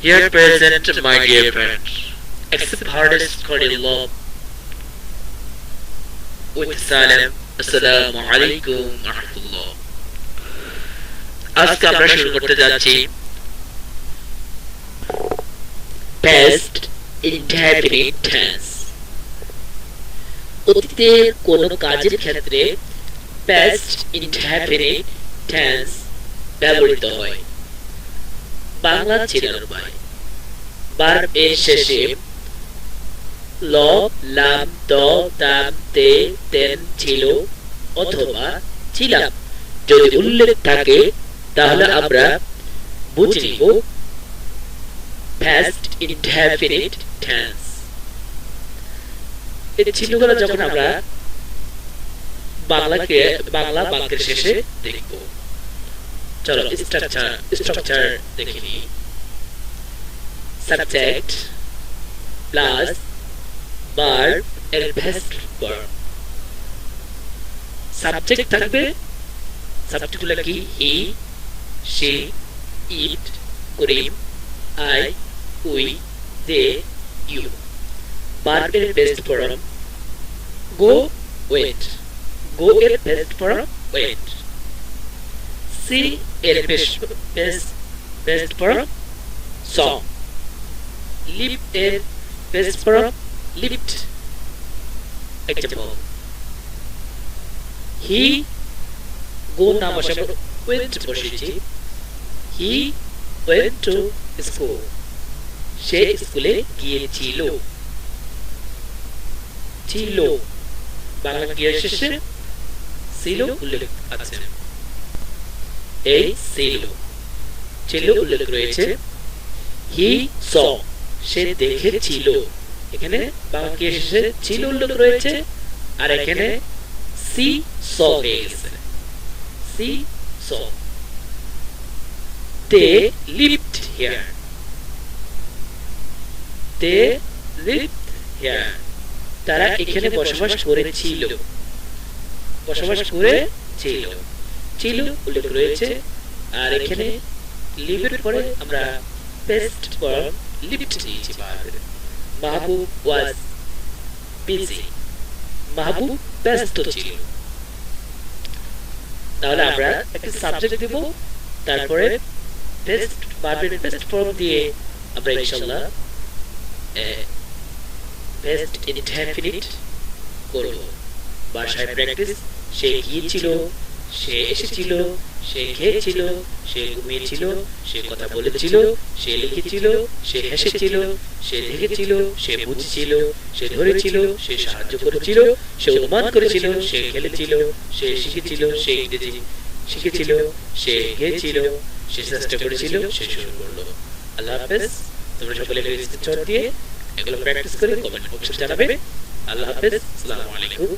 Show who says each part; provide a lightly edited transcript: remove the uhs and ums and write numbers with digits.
Speaker 1: Here present, my dear friends, accept hardest cordial love with salam. Assalamu alaikum warahmatullah. আজকে আমরা শুরু করতে যাচ্ছি past indefinite tense। অতীতের কোন কাজের ক্ষেত্রে past indefinite tense ব্যবহৃত হয়। বাংলা চেনার উপায়, ভার্ব এর শেষে ল, লাম, দ, তাম, তে, তেন, ছিল অথবা ছিলাম যদি উল্লেখ থাকে তাহলে আমরা বুঝে নিব past indefinite tense। এই চিহ্নগুলো যখন আমরা বাংলা বাক্যের শেষে দেখব। চলো স্ট্রাকচার দেখে নিই। সাবজেক্ট প্লাস verb এর past form। সাবজেক্ট থাকবে, সাবজেক্টগুলো কি? হি, she, it, we, I, we, they, you। verb এর past form go, went। go এর past form went। see এর past form saw। live এর past form lived। example, he go না বসাবো, went বসিয়েছি। he went to school। সে স্কুলে গিয়েছিল। ছিল বাংলা ক্রিয়ার শেষে ছিল উল্লেখ আছে। এই ছিল উল্লেখ রয়েছে। he saw সে দেখেছিল। এখানে বাংলা ক্রিয়ার শেষে ছিল উল্লেখ রয়েছে, আর এখানে see saw হয়ে গেছে। see saw। they lived here। they lived here তারা এখানে বসবাস করেছিল। ছিল উল্লেখ রয়েছে, আর এখানে লিভের পরে আমরা past form lived নিয়েছি। মাহবুব was busy। মাহবুব ব্যস্ত ছিল। তাহলে আমরা একটা সাবজেক্ট দেব, তারপরে ভার্বের past form দিয়ে আমরা ইনশাআল্লাহ past indefinite করব। ভাষায় প্র্যাকটিস। সে গিয়েছিল, সে এসেছিল, সে খেয়েছিল, সে ঘুমিয়েছিল, সে কথা বলেছিল, সে লিখেছিল, সে হেসেছিল, সে দেখেছিল, সে বুঝেছিল, সে ধরেছিল, সে সাহায্য করেছিল, সে অনুমান করেছিল, সে খেলেছিল, সে শিখেছিল, সে ইংরেজি শিখেছিল, সে গিয়েছিল, সে চেষ্টা করেছিল, সে শুরু করলো। আল্লাহ হাফেজ। তোমরা সকলে স্ক্রিনশট দিয়ে এগুলো প্র্যাকটিস করে কমেন্ট বক্সে জানাবে। আল্লাহ হাফেজ। আসসালামু আলাইকুম।